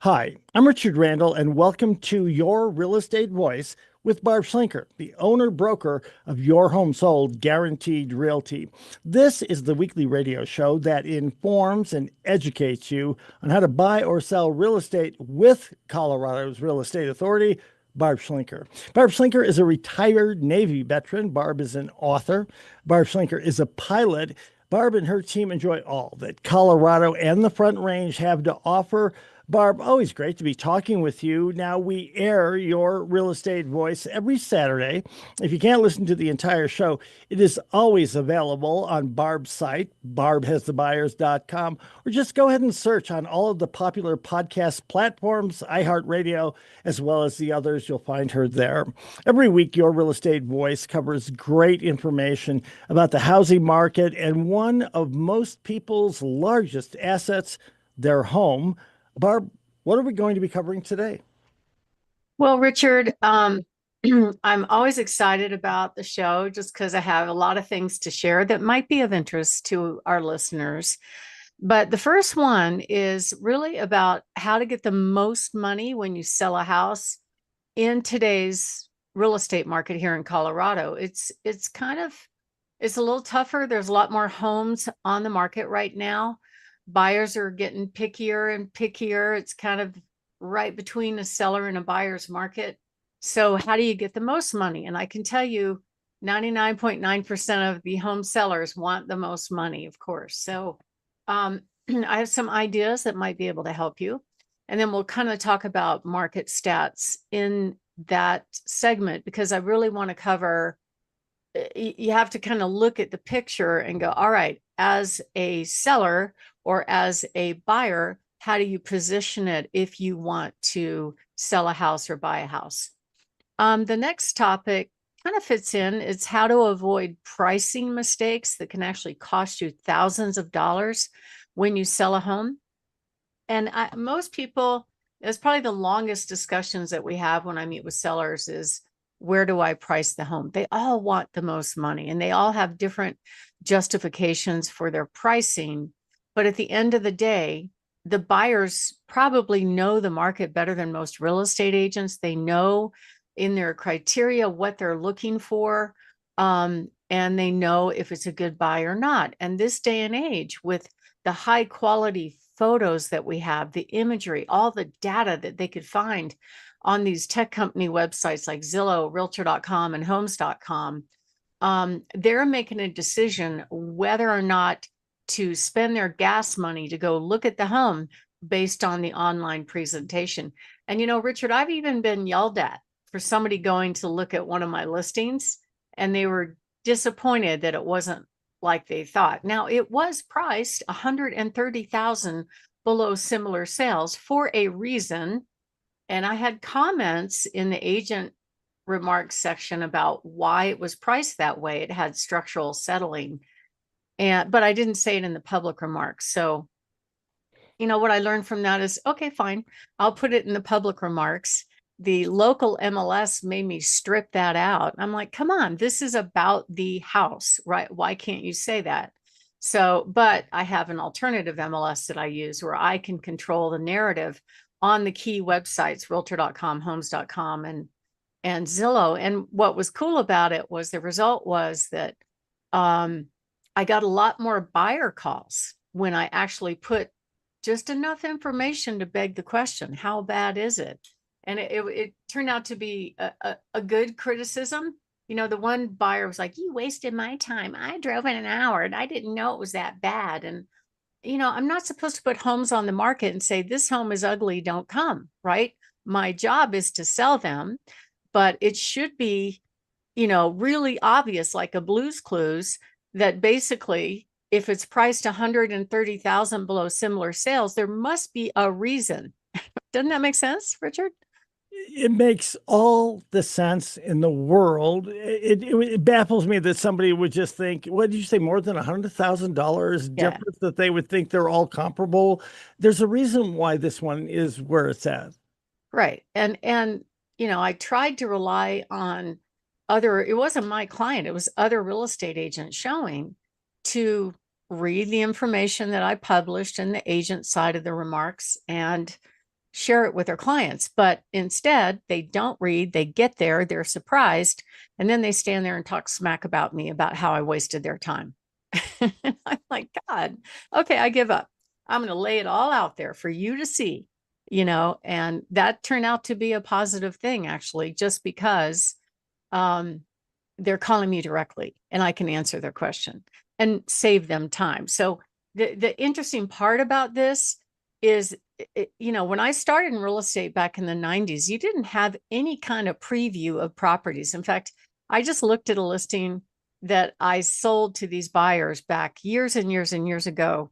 Hi, I'm Richard Randall, and welcome to Your Real Estate Voice with Barb Schlinker, the owner broker of Your Home Sold Guaranteed Realty. This is the weekly radio show that informs and educates you on how to buy or sell real estate with Colorado's Real Estate Authority. Barb Schlinker. Barb Schlinker is a retired Navy veteran. Barb is an author. Barb Schlinker is a pilot. Barb and her team enjoy all that Colorado and the Front Range have to offer. Barb, always great to be talking with you. Now, we air Your Real Estate Voice every Saturday. If you can't listen to the entire show, it is always available on Barb's site, barbhasthebuyers.com, or just go ahead and search on all of the popular podcast platforms, iHeartRadio, as well as the others. You'll find her there. Every week, Your Real Estate Voice covers great information about the housing market and one of most people's largest assets, their home. Barb, what are we going to be covering today? Well, Richard, I'm always excited about the show just because I have a lot of things to share that might be of interest to our listeners. But the first one is really about how to get the most money when you sell a house in today's real estate market here in Colorado. It's a little tougher. There's a lot more homes on the market right now. Buyers are getting pickier and pickier. It's kind of right between a seller and a buyer's market. So how do you get the most money? And I can tell you 99.9% of the home sellers want the most money, of course. So I have some ideas that might be able to help you. And then we'll kind of talk about market stats in that segment because I really want to cover, you have to kind of look at the picture and go, all right, as a seller or as a buyer, how do you position it if you want to sell a house or buy a house? The next topic kind of fits in. It's how to avoid pricing mistakes that can actually cost you thousands of dollars when you sell a home. And most people, it's probably the longest discussions that we have when I meet with sellers is, where do I price the home? They all want the most money and they all have different justifications for their pricing. But at the end of the day, the buyers probably know the market better than most real estate agents. They know in their criteria what they're looking for, and they know if it's a good buy or not. And this day and age, with the high quality photos that we have, the imagery, all the data that they could find on these tech company websites like Zillow, Realtor.com, and Homes.com, they're making a decision whether or not to spend their gas money to go look at the home based on the online presentation. And, you know, Richard, I've even been yelled at for somebody going to look at one of my listings and they were disappointed that it wasn't like they thought. Now, it was priced $130,000 below similar sales for a reason. And I had comments in the agent remarks section about why it was priced that way. It had structural settling. But I didn't say it in the public remarks. So, you know, what I learned from that is, okay, fine, I'll put it in the public remarks. The local MLS made me strip that out. I'm like, come on, this is about the house, right? Why can't you say that? So, but I have an alternative MLS that I use where I can control the narrative on the key websites, Realtor.com, Homes.com, and Zillow. And what was cool about it was the result was that I got a lot more buyer calls when I actually put just enough information to beg the question, how bad is it? And it turned out to be a good criticism. You know, the one buyer was like, you wasted my time. I drove in an hour and I didn't know it was that bad. And, you know, I'm not supposed to put homes on the market and say, this home is ugly, don't come, right? My job is to sell them, but it should be, you know, really obvious, like a Blue's Clues, that basically if it's priced 130,000 below similar sales, there must be a reason. Doesn't that make sense, Richard? It makes all the sense in the world. It baffles me that somebody would just think, what did you say, more than $100,000 Yeah, difference, that they would think they're all comparable. There's a reason why this one is where it's at. right. And you know, I tried to rely on other, it wasn't my client, it was other real estate agents showing to read the information that I published in the agent side of the remarks and share it with their clients. But instead, they don't read, they get there, they're surprised, and then they stand there and talk smack about me about how I wasted their time. I'm like, God, okay, I give up. I'm going to lay it all out there for you to see, and that turned out to be a positive thing, actually, just because they're calling me directly and I can answer their question and save them time. So the interesting part about this is, when I started in real estate back in the 90s, you didn't have any kind of preview of properties. In fact, I just looked at a listing that I sold to these buyers back years and years and years ago.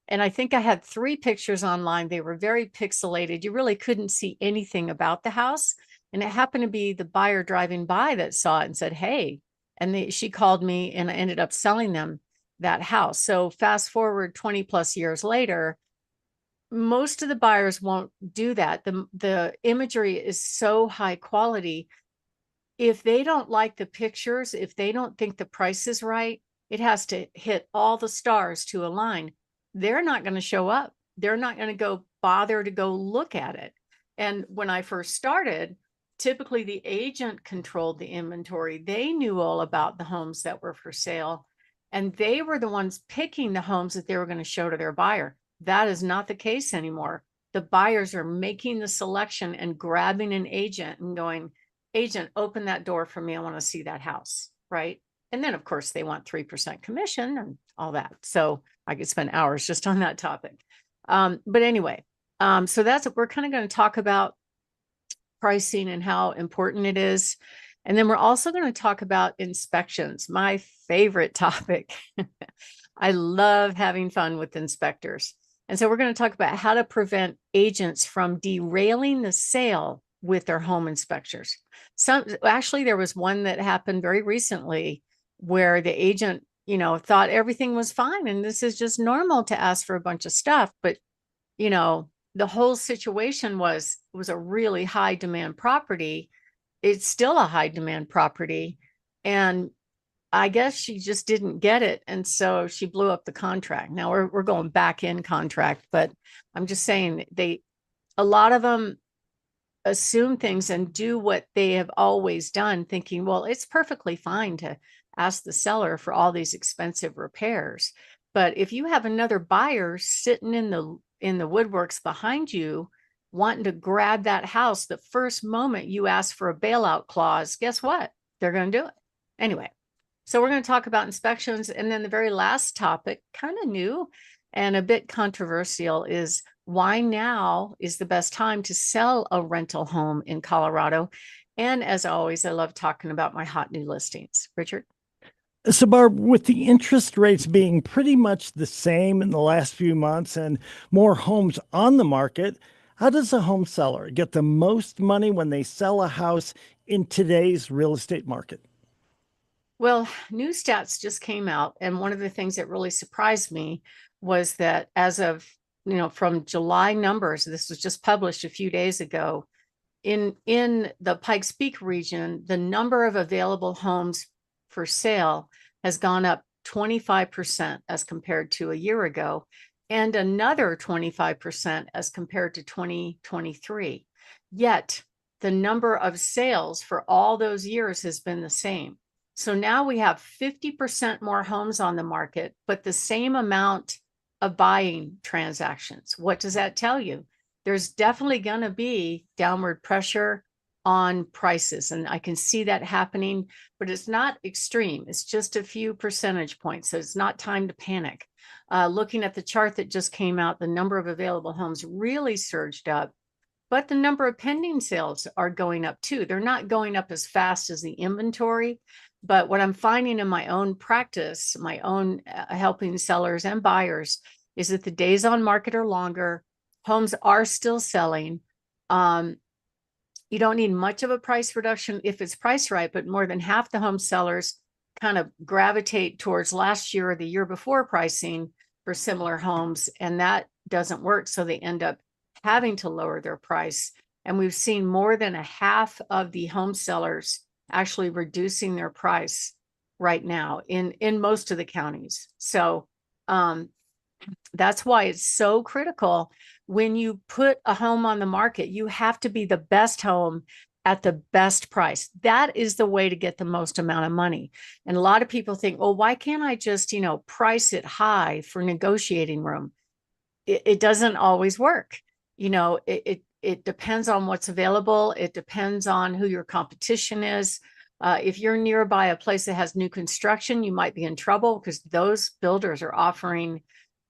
And I think I had 3 pictures online. They were very pixelated. You really couldn't see anything about the house. And it happened to be the buyer driving by that saw it and said, hey, and she called me and I ended up selling them that house. So fast forward 20 plus years later, most of the buyers won't do that. The imagery is so high quality. If they don't like the pictures, if they don't think the price is right, it has to hit all the stars to align. They're not going to show up. They're not going to go bother to go look at it. And when I first started, typically the agent controlled the inventory. They knew all about the homes that were for sale, and they were the ones picking the homes that they were going to show to their buyer. That is not the case anymore. The buyers are making the selection and grabbing an agent and going, agent, open that door for me. I want to see that house. Right. And then, of course, they want 3% commission and all that. So I could spend hours just on that topic. But anyway, so that's what we're kind of going to talk about, pricing and how important it is. And then we're also going to talk about inspections, my favorite topic. I love having fun with inspectors. And so we're going to talk about how to prevent agents from derailing the sale with their home inspectors. Actually, there was one that happened very recently where the agent, thought everything was fine. And this is just normal to ask for a bunch of stuff. But, the whole situation was a really high demand property. It's still a high demand property. And I guess she just didn't get it. And so she blew up the contract. Now we're going back in contract, but I'm just saying a lot of them assume things and do what they have always done, thinking, well, it's perfectly fine to ask the seller for all these expensive repairs. But if you have another buyer sitting in the woodworks behind you, wanting to grab that house, the first moment you ask for a bailout clause, guess what? They're going to do it. Anyway, so we're going to talk about inspections. And then the very last topic, kind of new and a bit controversial, is why now is the best time to sell a rental home in Colorado. And as always, I love talking about my hot new listings. Richard? So, Barb, with the interest rates being pretty much the same in the last few months and more homes on the market, how does a home seller get the most money when they sell a house in today's real estate market? Well, new stats just came out. And one of the things that really surprised me was that as of, from July numbers, this was just published a few days ago, in the Pikes Peak region, the number of available homes for sale has gone up 25% as compared to a year ago, and another 25% as compared to 2023. Yet the number of sales for all those years has been the same. So now we have 50% more homes on the market, but the same amount of buying transactions. What does that tell you? There's definitely going to be downward pressure on prices. And I can see that happening, but it's not extreme. It's just a few percentage points. So it's not time to panic. Looking at the chart that just came out, the number of available homes really surged up, but the number of pending sales are going up too. They're not going up as fast as the inventory. But what I'm finding in my own practice, my own helping sellers and buyers, is that the days on market are longer. Homes are still selling. You don't need much of a price reduction if it's priced right, but more than half the home sellers kind of gravitate towards last year or the year before pricing for similar homes, and that doesn't work. So they end up having to lower their price. And we've seen more than a half of the home sellers actually reducing their price right now in most of the counties. So that's why it's so critical when you put a home on the market, you have to be the best home at the best price. That is the way to get the most amount of money. And a lot of people think, well, why can't I just, price it high for negotiating room? It doesn't always work. It depends on what's available. It depends on who your competition is. If you're nearby a place that has new construction, you might be in trouble because those builders are offering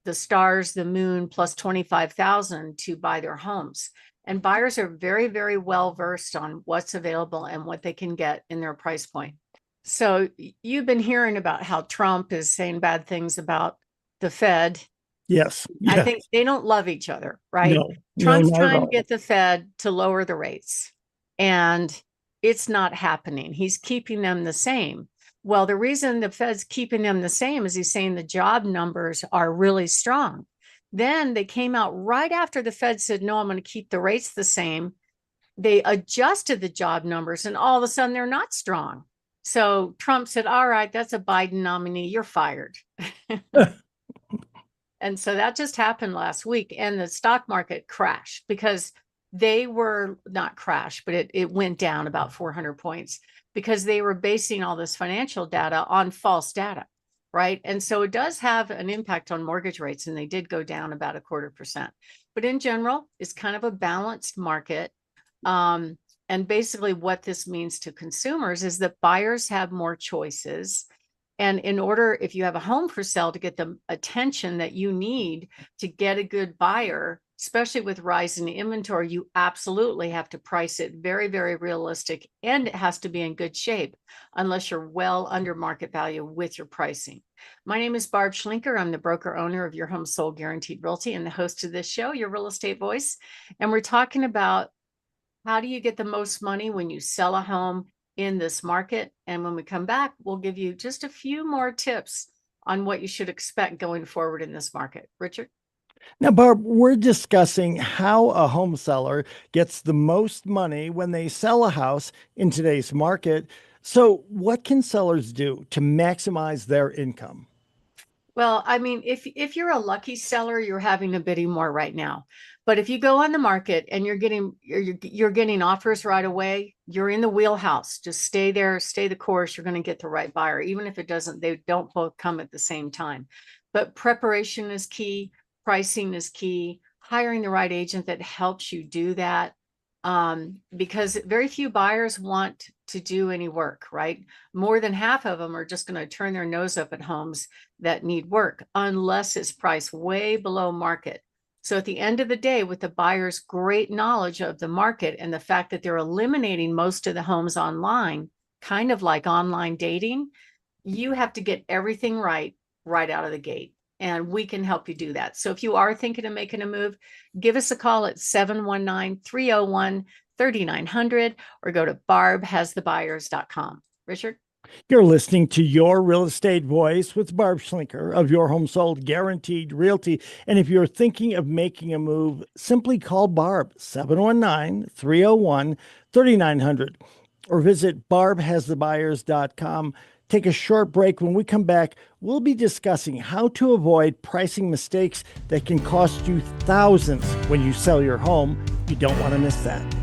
the stars, the moon, plus 25,000 to buy their homes. And buyers are very, very well versed on what's available and what they can get in their price point. So you've been hearing about how Trump is saying bad things about the Fed. Yes. I Yes. think they don't love each other, right? No. No, Trump's not at trying to all. get the Fed to lower the rates, and it's not happening. He's keeping them the same. Well, the reason the Fed's keeping them the same is he's saying the job numbers are really strong. Then they came out right after the Fed said, no, I'm going to keep the rates the same. They adjusted the job numbers, and all of a sudden they're not strong. So Trump said, all right, that's a Biden nominee. You're fired. And so that just happened last week, and the stock market crashed because they were not crashed, but it went down about 400 points because they were basing all this financial data on false data, right? And so it does have an impact on mortgage rates, and they did go down about 0.25%. But in general, it's kind of a balanced market. And basically what this means to consumers is that buyers have more choices. And in order, if you have a home for sale, to get the attention that you need to get a good buyer, especially with rising inventory, you absolutely have to price it very, very realistic, and it has to be in good shape unless you're well under market value with your pricing. My name is Barb Schlinker. I'm the broker owner of Your Home Sold Guaranteed Realty and the host of this show, Your Real Estate Voice. And we're talking about how do you get the most money when you sell a home in this market? And when we come back, we'll give you just a few more tips on what you should expect going forward in this market. Richard? Now, Barb, we're discussing how a home seller gets the most money when they sell a house in today's market. So, what can sellers do to maximize their income? Well, I mean, if you're a lucky seller, you're having a bidding war right now. But if you go on the market and you're getting offers right away, you're in the wheelhouse. Just stay there, stay the course. You're going to get the right buyer, even if they don't both come at the same time. But preparation is key, pricing is key, hiring the right agent that helps you do that. Because very few buyers want to do any work, right? More than half of them are just going to turn their nose up at homes that need work unless it's priced way below market. So at the end of the day, with the buyer's great knowledge of the market and the fact that they're eliminating most of the homes online, kind of like online dating, you have to get everything right out of the gate. And we can help you do that. So if you are thinking of making a move, give us a call at 719-301-3900 or go to barbhasthebuyers.com. Richard? You're listening to Your Real Estate Voice with Barb Schlinker of Your Home Sold Guaranteed Realty. And if you're thinking of making a move, simply call Barb 719-301-3900 or visit barbhasthebuyers.com. Take a short break. When we come back, we'll be discussing how to avoid pricing mistakes that can cost you thousands when you sell your home. You don't want to miss that.